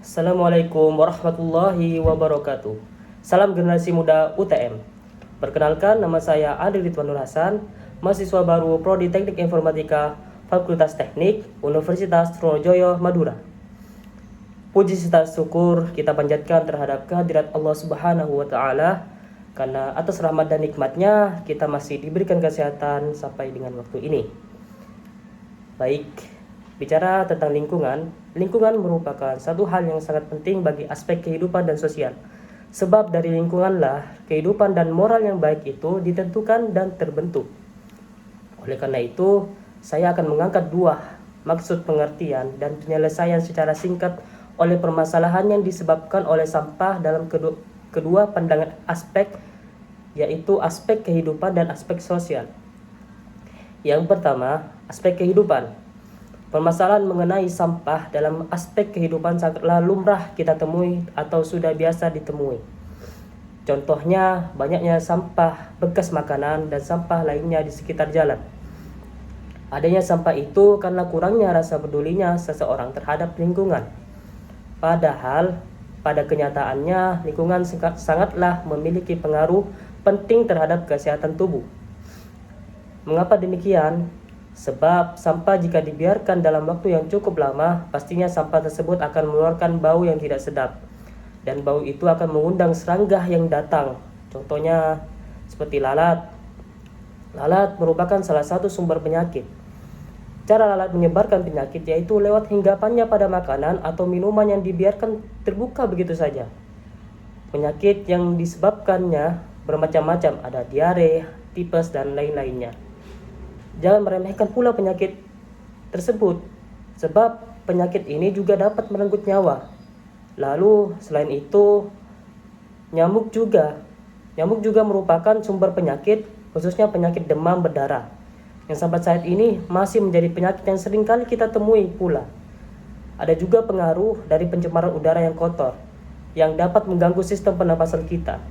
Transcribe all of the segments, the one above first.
Assalamualaikum warahmatullahi wabarakatuh. Salam generasi muda UTM. Perkenalkan, nama saya Adil Ridwan Nur Hasan, mahasiswa baru Prodi Teknik Informatika, Fakultas Teknik, Universitas Trunojoyo, Madura. Puji serta syukur kita panjatkan terhadap kehadirat Allah Subhanahu wa Ta'ala, karena atas rahmat dan nikmatnya kita masih diberikan kesehatan sampai dengan waktu ini. Baik, bicara tentang lingkungan merupakan satu hal yang sangat penting bagi aspek kehidupan dan sosial. Sebab dari lingkunganlah kehidupan dan moral yang baik itu ditentukan dan terbentuk. Oleh karena itu, saya akan mengangkat dua maksud pengertian dan penyelesaian secara singkat oleh permasalahan yang disebabkan oleh sampah dalam kedua pandangan aspek, yaitu aspek kehidupan dan aspek sosial. Yang pertama, aspek kehidupan. Permasalahan mengenai sampah dalam aspek kehidupan sangatlah lumrah kita temui atau sudah biasa ditemui. Contohnya, banyaknya sampah bekas makanan dan sampah lainnya di sekitar jalan. Adanya sampah itu karena kurangnya rasa pedulinya seseorang terhadap lingkungan. Padahal, pada kenyataannya, lingkungan sangatlah memiliki pengaruh penting terhadap kesehatan tubuh. Mengapa demikian? Sebab sampah jika dibiarkan dalam waktu yang cukup lama, pastinya sampah tersebut akan mengeluarkan bau yang tidak sedap. Dan bau itu akan mengundang serangga yang datang. Contohnya seperti lalat. Lalat merupakan salah satu sumber penyakit. Cara lalat menyebarkan penyakit yaitu lewat hinggapannya pada makanan atau minuman yang dibiarkan terbuka begitu saja. Penyakit yang disebabkannya bermacam-macam, ada diare, tipes, dan lain-lainnya. Jangan meremehkan pula penyakit tersebut, sebab penyakit ini juga dapat merenggut nyawa. Lalu selain itu, nyamuk juga merupakan sumber penyakit, khususnya penyakit demam berdarah, yang sampai saat ini masih menjadi penyakit yang sering kali kita temui pula. Ada juga pengaruh dari pencemaran udara yang kotor, yang dapat mengganggu sistem pernapasan kita.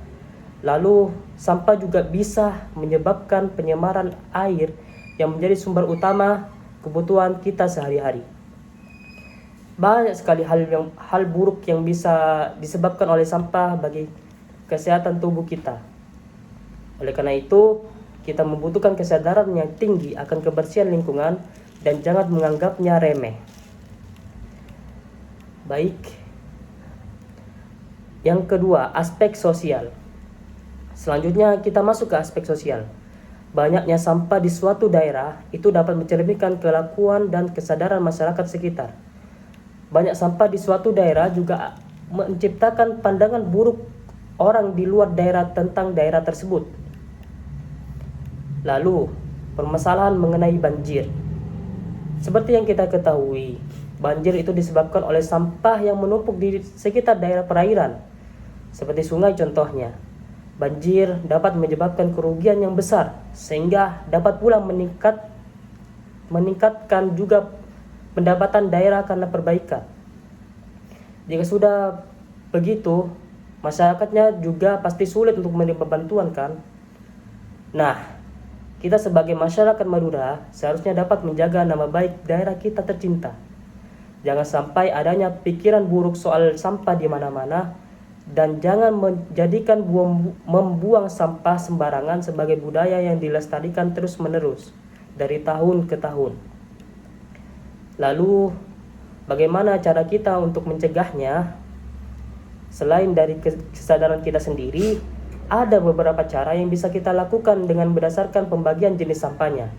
Lalu sampah juga bisa menyebabkan penyemaran air yang menjadi sumber utama kebutuhan kita sehari-hari. Banyak sekali hal buruk yang bisa disebabkan oleh sampah bagi kesehatan tubuh kita. Oleh karena itu, kita membutuhkan kesadaran yang tinggi akan kebersihan lingkungan dan jangan menganggapnya remeh. Baik. Yang kedua, aspek sosial. Selanjutnya kita masuk ke aspek sosial. Banyaknya sampah di suatu daerah itu dapat mencerminkan kelakuan dan kesadaran masyarakat sekitar. Banyak sampah di suatu daerah juga menciptakan pandangan buruk orang di luar daerah tentang daerah tersebut. Lalu, permasalahan mengenai banjir. Seperti yang kita ketahui, banjir itu disebabkan oleh sampah yang menumpuk di sekitar daerah perairan, seperti sungai contohnya. Banjir dapat menyebabkan kerugian yang besar, sehingga dapat pula meningkatkan juga pendapatan daerah karena perbaikan. Jika sudah begitu, masyarakatnya juga pasti sulit untuk menerima bantuan kan? Nah, kita sebagai masyarakat Madura seharusnya dapat menjaga nama baik daerah kita tercinta. Jangan sampai adanya pikiran buruk soal sampah di mana-mana, dan jangan menjadikan membuang sampah sembarangan sebagai budaya yang dilestarikan terus-menerus dari tahun ke tahun. Lalu, bagaimana cara kita untuk mencegahnya? Selain dari kesadaran kita sendiri, ada beberapa cara yang bisa kita lakukan dengan berdasarkan pembagian jenis sampahnya.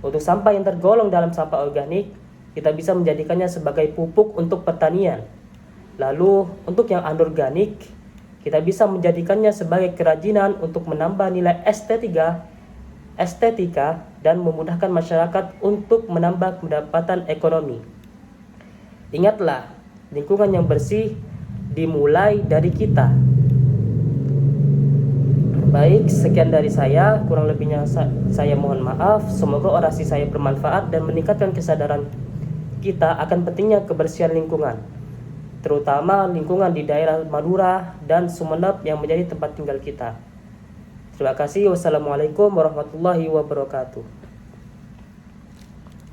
Untuk sampah yang tergolong dalam sampah organik, kita bisa menjadikannya sebagai pupuk untuk pertanian. Lalu, untuk yang anorganik, kita bisa menjadikannya sebagai kerajinan untuk menambah nilai estetika dan memudahkan masyarakat untuk menambah pendapatan ekonomi. Ingatlah, lingkungan yang bersih dimulai dari kita. Baik, sekian dari saya. Kurang lebihnya saya mohon maaf. Semoga orasi saya bermanfaat dan meningkatkan kesadaran kita akan pentingnya kebersihan lingkungan, terutama lingkungan di daerah Madura dan Sumeneb yang menjadi tempat tinggal kita. Terima kasih. Wassalamualaikum warahmatullahi wabarakatuh.